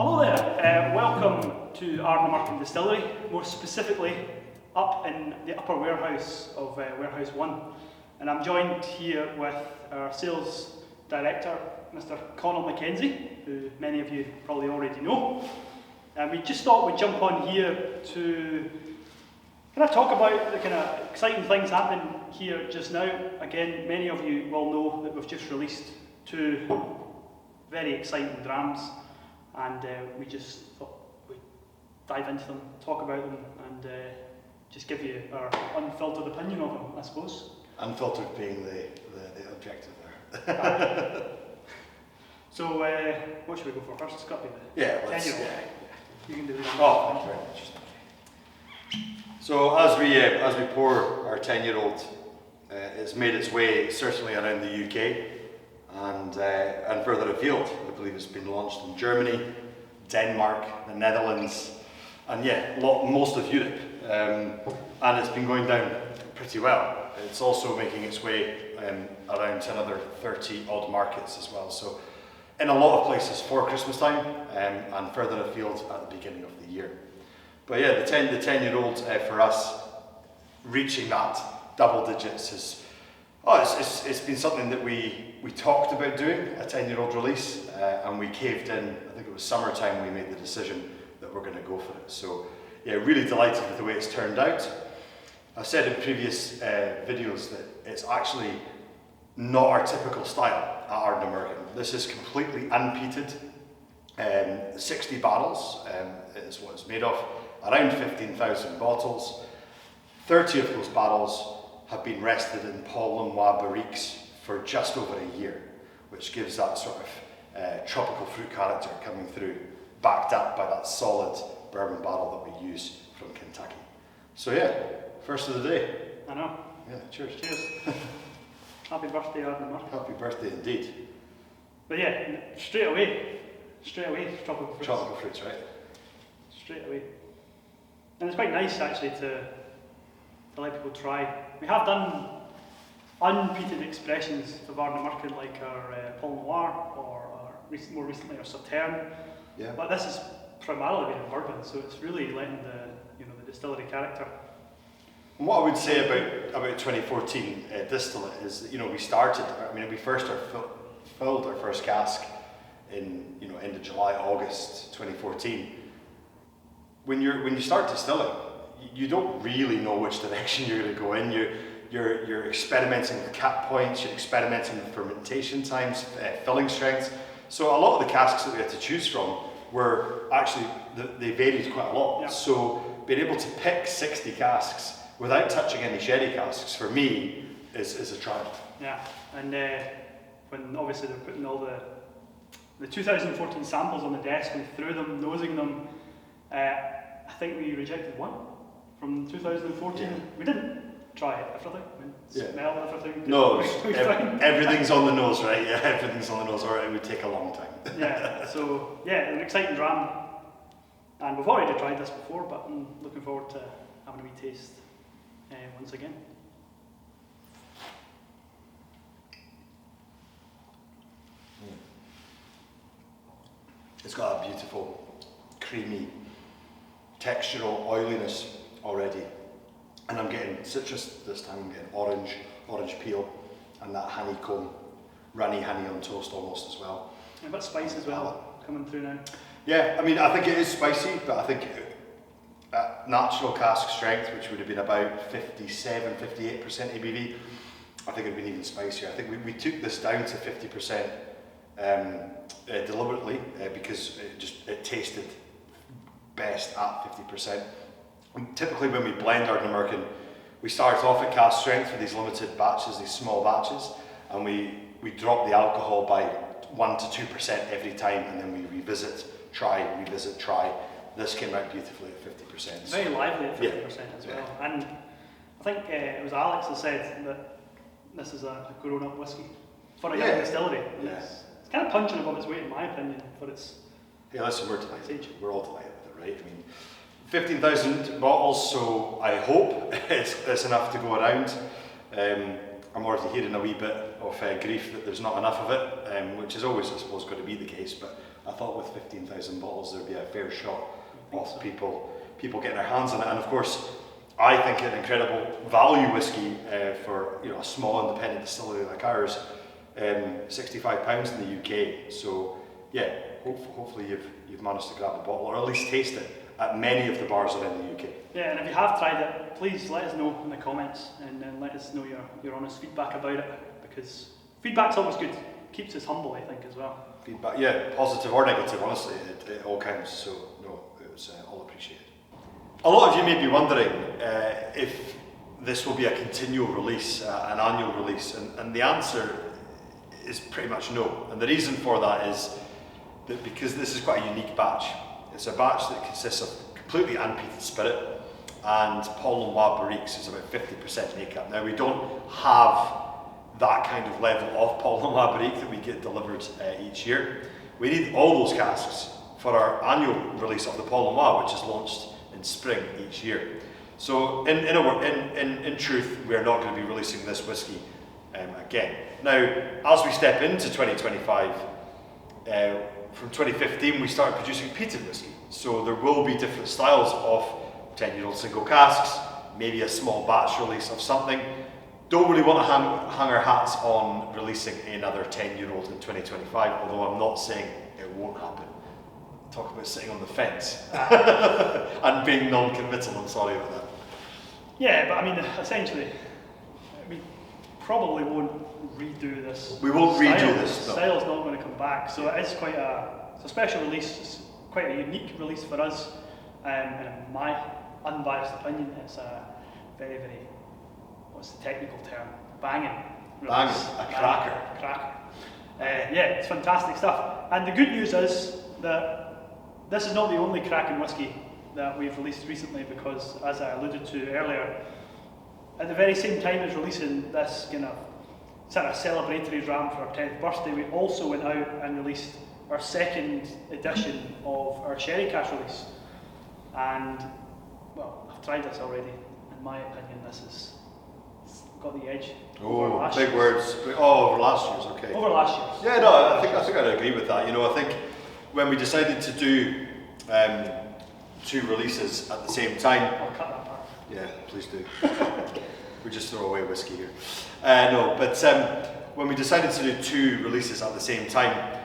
Hello there, welcome to Ardnamurchan Distillery, more specifically up in the upper warehouse of Warehouse 1. And I'm joined here with our sales director, Mr. Connal Mackenzie, who many of you probably already know. And we just thought we'd jump on here to kind of talk about the kind of exciting things happening here just now. Again, many of you will know that we've just released two very exciting drams, and we just thought we'd dive into them, talk about them, and just give you our unfiltered opinion of them, I suppose. Unfiltered being the objective there. So, what should we go for first? It's got to be the let's, 10-year-old. You can do that. Oh, thank you very much. So as we pour our 10-year-old, it's made its way certainly around the UK and further afield. I believe it's been launched in Germany, Denmark, the Netherlands, and most of Europe. And it's been going down pretty well. It's also making its way around to another 30 odd markets as well. So in a lot of places for Christmas time and further afield at the beginning of the year. But yeah, the 10-year-old for us, reaching that double digits is, it's been something that we talked about doing, a 10-year-old release, and we caved in. I think it was summertime we made the decision that we're going to go for it. So yeah, really delighted with the way it's turned out. I've said in previous videos that it's actually not our typical style at Ardnamurchan. This is completely unpeated, 60 barrels is what it's made of, around 15,000 bottles. 30 of those barrels have been rested in Paul Noir barriques for just over a year, which gives that sort of tropical fruit character coming through, backed up by that solid bourbon barrel that we use from Kentucky. So yeah, first of the day. I know. Yeah, cheers. Cheers. Happy birthday, Ardnamurchan. Happy birthday indeed. But yeah, straight away, tropical fruits. Tropical fruits, right? Straight away. And it's quite nice actually to let people try. We have done unpeated expressions of Ardnamurchan, like our Paul Noir or more recently our Sauterne. Yeah. But this is primarily been in bourbon, so it's really letting the distillery character. And what I would say about 2014 distillate is that we started. We first filled our first cask in end of July, August 2014. When you start distilling, you don't really know which direction you're going to go in. You're experimenting with cap points, you're experimenting with fermentation times, filling strengths. So a lot of the casks that we had to choose from were actually, they varied quite a lot. Yeah. So being able to pick 60 casks without touching any sherry casks, for me, is a triumph. Yeah, and when obviously they're putting all the 2014 samples on the desk and through them, nosing them, I think we rejected one from 2014. Yeah. We didn't try everything. Smell everything. No, everything's on the nose, right? Yeah, everything's on the nose, or it would take a long time. Yeah, so yeah, an exciting dram. And we've already tried this before, but I'm looking forward to having a wee taste once again. It's got a beautiful, creamy, textural oiliness already. And I'm getting citrus this time. I'm getting orange peel, and that honeycomb, runny honey on toast almost as well. A bit spice as well, coming through now. Yeah, I think it is spicy, but I think at natural cask strength, which would have been about 57, 58% ABV, I think it would have been even spicier. I think we took this down to 50% deliberately because it tasted best at 50%. And typically when we blend Ardnamurchan, we start off at cask strength for these limited batches, these small batches, and we drop the alcohol by 1 to 2% every time, and then we revisit, try. This came out beautifully at 50%. Very lively at 50% as well. And I think it was Alex that said that this is a grown-up whiskey for a young distillery. It's kind of punching above its weight in my opinion, but it's... Yeah, listen, we're delighted. We're all delighted with it, right? 15,000 bottles, so I hope it's enough to go around. I'm already hearing a wee bit of grief that there's not enough of it, which is always, I suppose, going to be the case. But I thought with 15,000 bottles, there'd be a fair shot of people getting their hands on it. And of course, I think an incredible value whiskey for a small independent distillery like ours, £65 in the UK. So yeah, hopefully you've managed to grab a bottle or at least taste it at many of the bars around the UK. Yeah, and if you have tried it, please let us know in the comments and let us know your honest feedback about it, because feedback's always good. Keeps us humble, I think, as well. Feedback, yeah, positive or negative, honestly, it all counts. So no, it was all appreciated. A lot of you may be wondering if this will be a continual release, an annual release, and the answer is pretty much no. And the reason for that is that because this is quite a unique batch. It's a batch that consists of completely unpeated spirit, and Paul Noir barriques is about 50% makeup. Now we don't have that kind of level of Paul Noir barrique that we get delivered each year. We need all those casks for our annual release of the Paul Noir, which is launched in spring each year. So in truth, we are not going to be releasing this whiskey again. Now, as we step into 2025, from 2015 we started producing peated whiskey. So there will be different styles of 10-year-old single casks, maybe a small batch release of something. Don't really want to hang our hats on releasing another 10-year-old in 2025, although I'm not saying it won't happen. Talk about sitting on the fence and being non-committal, I'm sorry about that. Yeah, but I mean, essentially, we probably won't redo this. We won't redo this. The style's not going to come back, so it is it's a special release. It's quite a unique release for us, and in my unbiased opinion, it's a very, very, what's the technical term? Banging release. Banging, a cracker. Cracker. Yeah, it's fantastic stuff. And the good news is that this is not the only cracking whiskey that we've released recently, because as I alluded to earlier, at the very same time as releasing this kind of sort of celebratory dram for our 10th birthday, we also went out and released our second edition of our Sherry Cask Release. And, well, I've tried this already. In my opinion, it's got the edge. Oh, last big year's. Words. Oh, over last year's, okay. Over last year's. Yeah, no, I think I'd agree with that. I think when we decided to do two releases at the same time. I'll cut that part. Yeah, please do. We just throw away whiskey here. No, but when we decided to do two releases at the same time,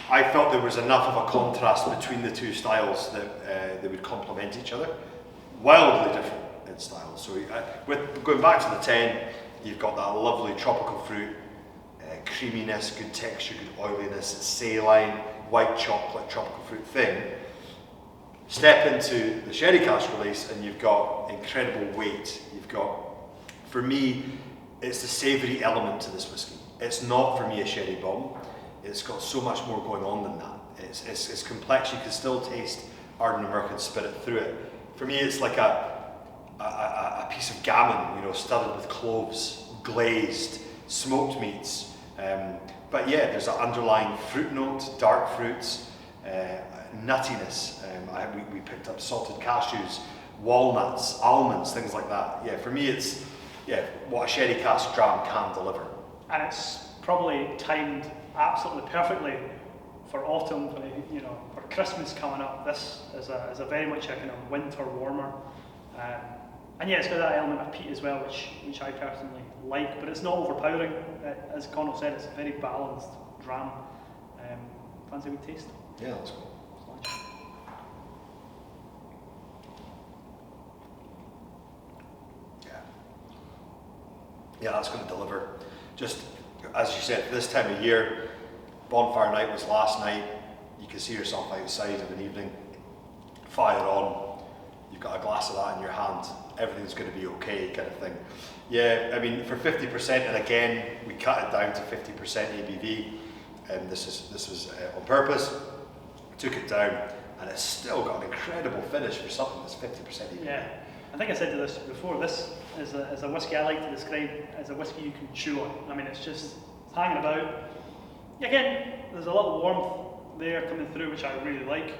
I felt there was enough of a contrast between the two styles that they would complement each other. Wildly different in style. So with going back to the 10, you've got that lovely tropical fruit, creaminess, good texture, good oiliness, saline, white chocolate, tropical fruit thing. Step into the Sherry Cask Release and you've got incredible weight. You've got, for me, it's the savoury element to this whiskey. It's not, for me, a sherry bomb. It's got so much more going on than that. It's complex. You can still taste Ardnamurchan spirit through it. For me, it's like a piece of gammon, studded with cloves, glazed, smoked meats. But yeah, there's an underlying fruit note, dark fruits, nuttiness. We picked up salted cashews, walnuts, almonds, things like that. Yeah, for me, it's what a sherry cask dram can deliver. And it's probably timed absolutely perfectly for autumn, for Christmas coming up. This is a very much a kind of winter warmer. And yeah, it's got that element of peat as well, which I personally like, but it's not overpowering. As Connal said, it's a very balanced dram. Fancy a wee taste? Yeah, let's go. Yeah, that's going to deliver. Just as you said, this time of year, bonfire night was last night. You can see yourself outside of an evening, fire on. You've got a glass of that in your hand. Everything's going to be okay, kind of thing. Yeah, I mean, for 50%, and again, we cut it down to 50% ABV. This was on purpose. Took it down, and it's still got an incredible finish for something that's 50% ABV. Yeah, I think I said to this before. This is a whiskey I like to describe as a whiskey you can chew on. I mean, it's hanging about. Again, there's a little warmth there coming through, which I really like,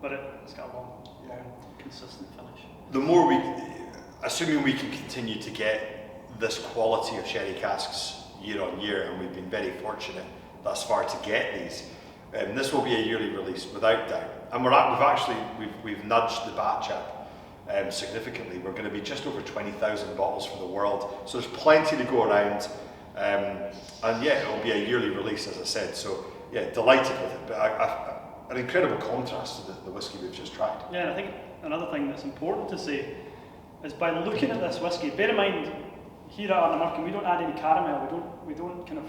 but it's got a long, consistent finish. The more assuming we can continue to get this quality of sherry casks year on year, and we've been very fortunate thus far to get these. This will be a yearly release without doubt, and we've nudged the batch up significantly. We're going to be just over 20,000 bottles for the world, so there's plenty to go around. And yeah, it'll be a yearly release, as I said. So yeah, delighted with it. But an incredible contrast to the whiskey we've just tried. Yeah, and I think another thing that's important to say is by looking at this whiskey, bear in mind here at Ardnamurchan we don't add any caramel. We don't kind of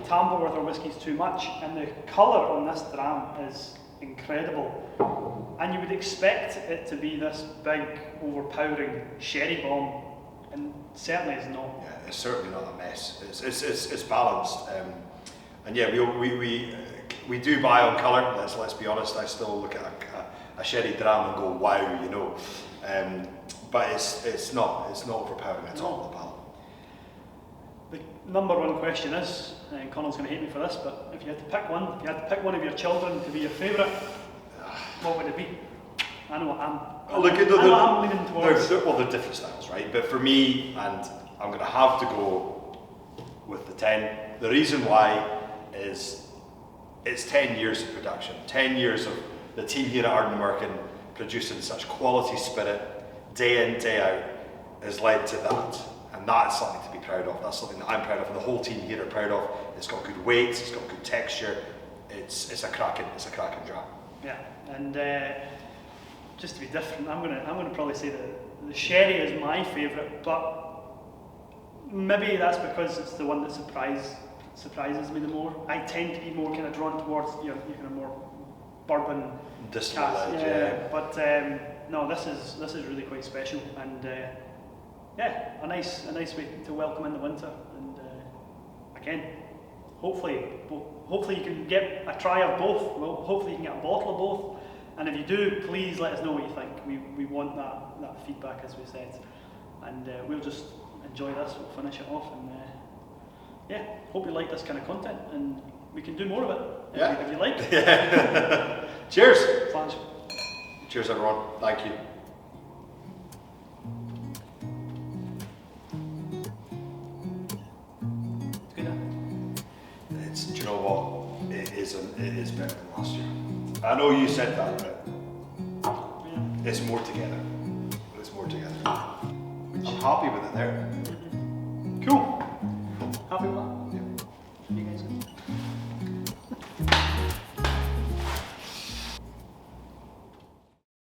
tamper with our whiskies too much, and the colour on this dram is incredible. And you would expect it to be this big, overpowering sherry bomb, and certainly is not. Yeah, it's certainly not a mess. It's balanced, and yeah, we do buy on colour. Let's be honest. I still look at a sherry dram and go, wow, you know. But it's not overpowering at all. The palate. The number one question is, and Connal's going to hate me for this, but if you had to pick one of your children to be your favourite, what would it be? I know what I'm leaning towards. They're different styles, right? But for me, and I'm going to have to go with the 10. The reason why is it's 10 years of production, 10 years of the team here at Ardnamurchan producing such quality spirit, day in, day out, has led to that. And that's something to be proud of. That's something that I'm proud of, and the whole team here are proud of. It's got good weights, it's got good texture. It's a cracking dram. Yeah, and just to be different, I'm gonna probably say the sherry is my favourite, but maybe that's because it's the one that surprises me the more. I tend to be more kind of drawn towards your kind of more bourbon distillate, yeah. But no, this is really quite special, and yeah, a nice way to welcome in the winter. And again, hopefully you can get a try of both. Well, hopefully you can get a bottle of both. And if you do, please let us know what you think. We want that feedback, as we said. And we'll just enjoy this. We'll finish it off, and yeah, hope you like this kind of content, and we can do more of it if you like. Yeah. Cheers. Slàinte. Cheers, everyone. Thank you. It's good, huh? Do you know what? It is better than last year. I know you said that, but Yeah. it's more together. It's more together. I'm happy with it there. Cool. Happy with that?